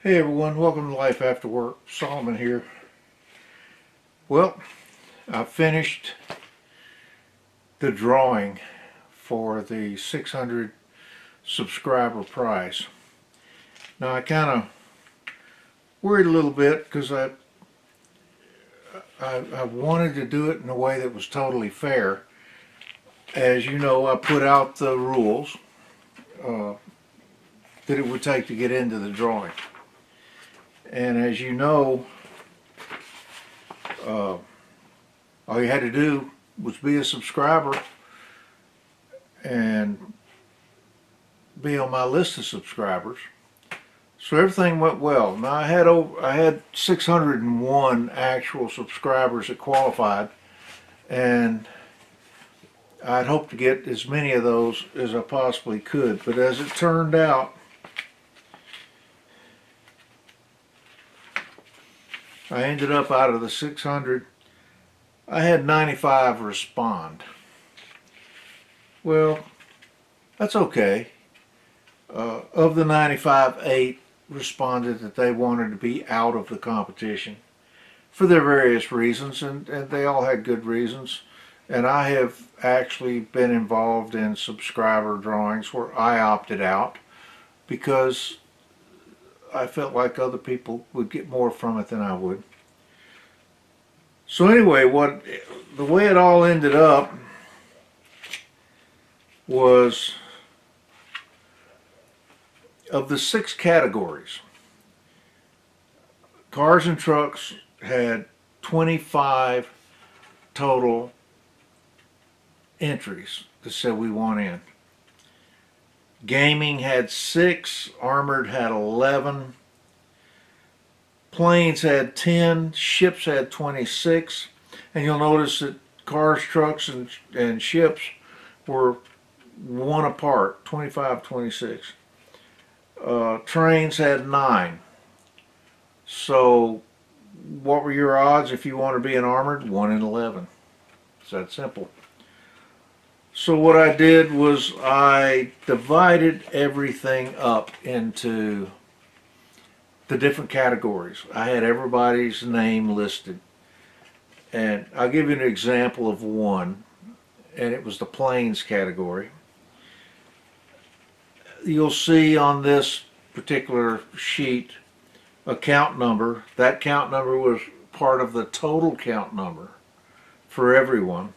Hey everyone, welcome to Life After Work. Solomon here. Well, I finished the drawing for the 600 subscriber prize. Now I kind of worried a little bit because I wanted to do it in a way that was totally fair. As you know, I put out the rules that it would take to get into the drawing. And as you know, all you had to do was be a subscriber and be on my list of subscribers. So everything went well. Now I had 601 actual subscribers that qualified, and I'd hoped to get as many of those as I possibly could. But as it turned out, I ended up out of the 600, I had 95 respond. Well, that's okay. Of the 95, 8 responded that they wanted to be out of the competition for their various reasons, and they all had good reasons. And I have actually been involved in subscriber drawings where I opted out because I felt like other people would get more from it than I would. So anyway, the way it all ended up was, of the 6 categories, cars and trucks had 25 total entries that said we want in. Gaming had 6, armored had 11, planes had 10, ships had 26, and you'll notice that cars, trucks, and ships were one apart, 25, 26. Trains had 9. So what were your odds if you want to be an armored? 1 in 11. It's that simple. So what I did was I divided everything up into the different categories. I had everybody's name listed. And I'll give you an example of one, and it was the planes category. You'll see on this particular sheet a count number. That count number was part of the total count number for everyone.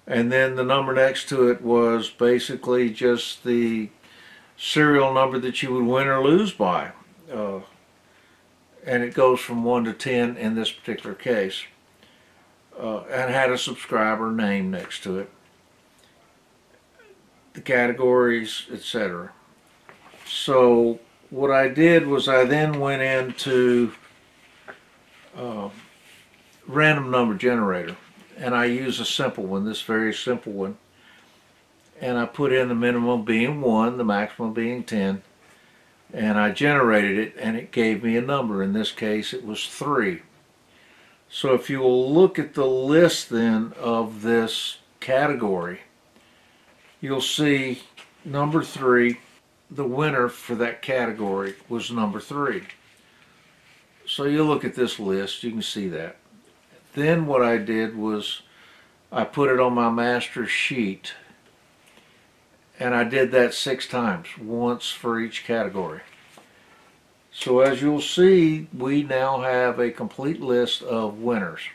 And then the number next to it was basically just the serial number that you would win or lose by. And it goes from 1 to 10 in this particular case. And had a subscriber name next to it, the categories, etc. So what I did was I then went into random number generator, and I use a simple one, this very simple one, and I put in the minimum being 1, the maximum being 10, and I generated it, and it gave me a number. In this case it was 3. So if you will look at the list then of this category, you'll see number 3, the winner for that category was number 3. So you look at this list, you can see that. Then what I did was I put it on my master sheet, and I did that 6 times, once for each category. So as you'll see, we now have a complete list of winners.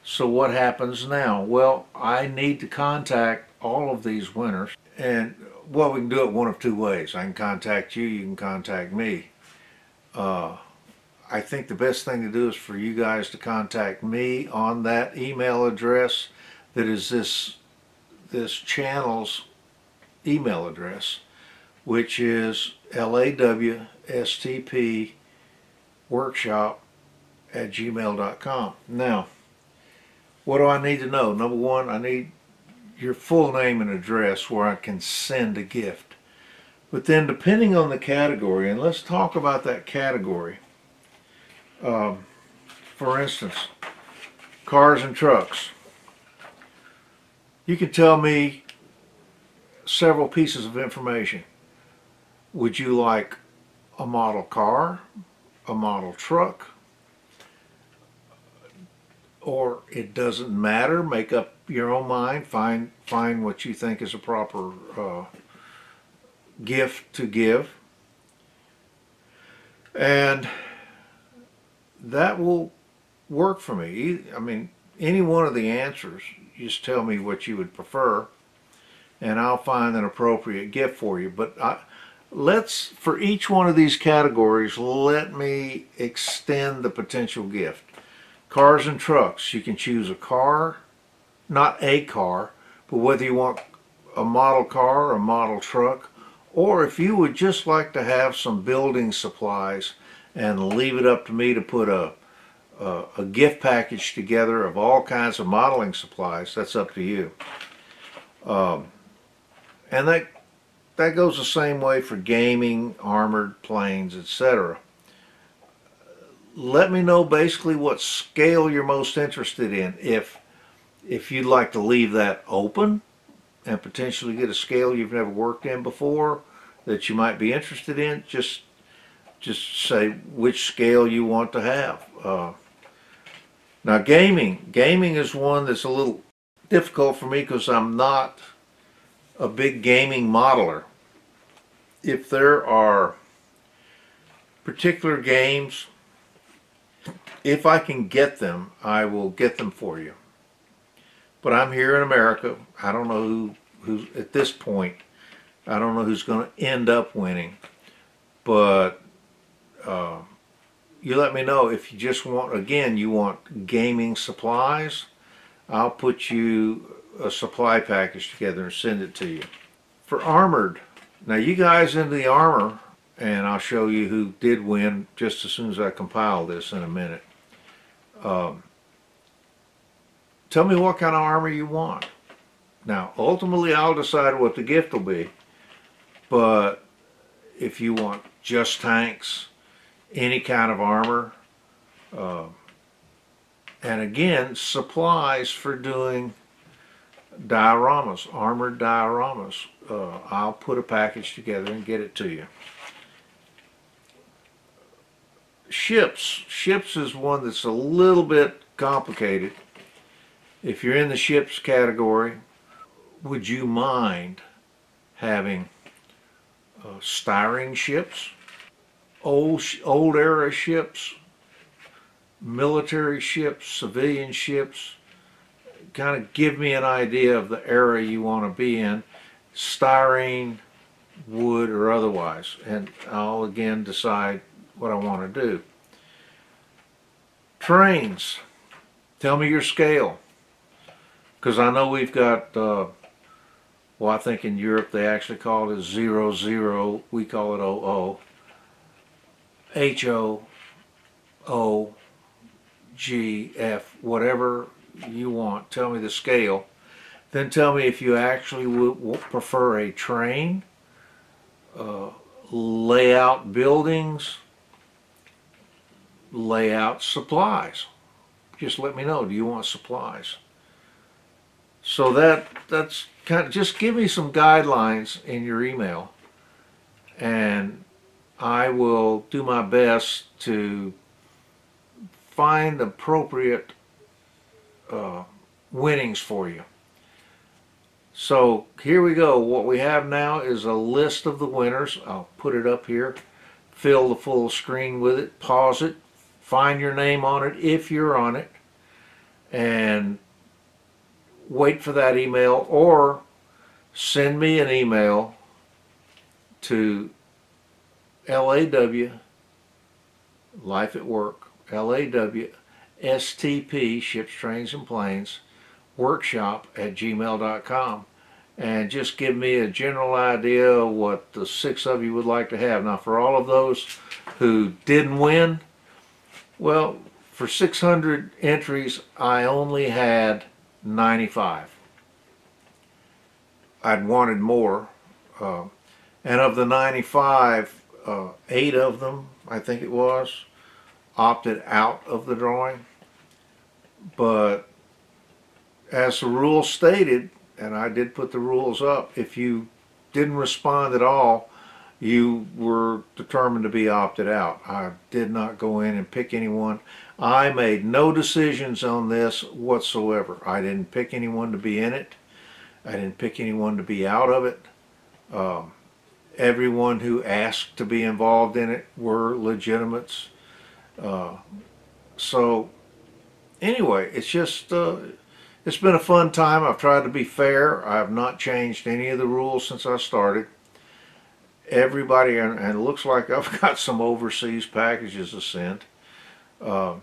So what happens now? Well, I need to contact all of these winners, and well, we can do it one of 2 ways. I can contact you, you can contact me. I think the best thing to do is for you guys to contact me on that email address that is this channel's email address, which is lawstpworkshop@gmail.com. Now, what do I need to know? Number 1, I need your full name and address where I can send a gift. But then depending on the category, and let's talk about that category. For instance, cars and trucks. You can tell me several pieces of information. Would you like a model car? a model truck, or it doesn't matter. Make up your own mind. Find what you think is a proper gift to give, and that will work for me. I mean, any one of the answers, just tell me what you would prefer, and I'll find an appropriate gift for you. But for each one of these categories, let me extend the potential gift. Cars and trucks, you can choose a car, not a car, but whether you want a model car or a model truck, or if you would just like to have some building supplies and leave it up to me to put a gift package together of all kinds of modeling supplies, that's up to you. And that goes the same way for gaming, armored planes, etc. Let me know basically what scale you're most interested in. If you'd like to leave that open and potentially get a scale you've never worked in before that you might be interested in, just say which scale you want to have. Now gaming is one that's a little difficult for me because I'm not a big gaming modeler. If there are particular games, if I can get them, I will get them for you. But I'm here in America. I don't know who's at this point, I don't know who's going to end up winning. But you let me know if you just want, again, you want gaming supplies. I'll put you a supply package together and send it to you. For armored, now you guys into the armor, and I'll show you who did win just as soon as I compile this in a minute. Tell me what kind of armor you want. Now, ultimately, I'll decide what the gift will be. But if you want just tanks, any kind of armor, and again, supplies for doing dioramas, armored dioramas, I'll put a package together and get it to you. Ships is one that's a little bit complicated. If you're in the ships category, would you mind having styrene ships, old era ships, military ships, civilian ships? Kind of give me an idea of the era you want to be in, styrene, wood, or otherwise, and I'll again decide what I want to do. Trains, tell me your scale, because I know we've got, well, I think in Europe they actually call it 00, we call it 00, HO, O, G, F, whatever you want. Tell me the scale. Then tell me if you actually would prefer a train, lay out buildings, lay out supplies. Just let me know, do you want supplies? So that's kind of, just give me some guidelines in your email, and I will do my best to find appropriate winnings for you. So here we go. What we have now is a list of the winners. I'll put it up here, fill the full screen with it, pause it, find your name on it if you're on it, and wait for that email, or send me an email to LAW, Life at Work, LAW, STP, Ships, Trains, and Planes, workshop at gmail.com, and just give me a general idea of what the 6 of you would like to have. Now, for all of those who didn't win, well, for 600 entries, I only had 95. I'd wanted more, and of the 95, 8 of them, I think it was, opted out of the drawing. But as the rules stated, and I did put the rules up, if you didn't respond at all, you were determined to be opted out. I did not go in and pick anyone. I made no decisions on this whatsoever. I didn't pick anyone to be in it. I didn't pick anyone to be out of it. Everyone who asked to be involved in it were legitimates. So anyway, it's just it's been a fun time. I've tried to be fair. I have not changed any of the rules since I started. Everybody, and it looks like I've got some overseas packages to send. So,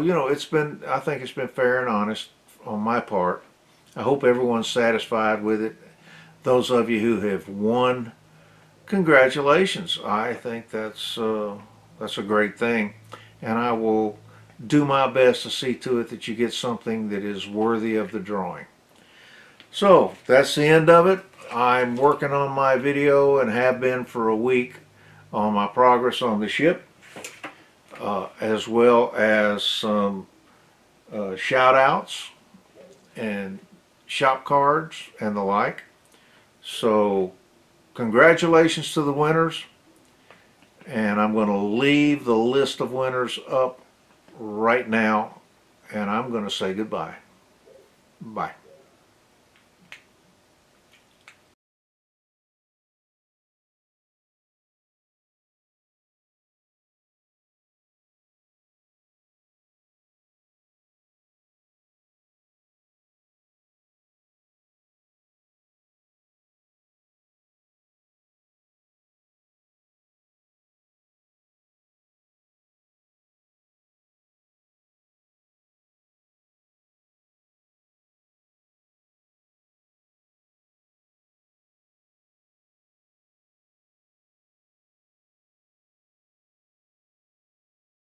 you know, I think it's been fair and honest on my part. I hope everyone's satisfied with it. Those of you who have won, congratulations. I think that's a great thing. And I will do my best to see to it that you get something that is worthy of the drawing. So, that's the end of it. I'm working on my video and have been for a week on my progress on the ship, as well as some shout outs and shop cards and the like. So congratulations to the winners, and I'm going to leave the list of winners up right now, and I'm going to say goodbye. Bye.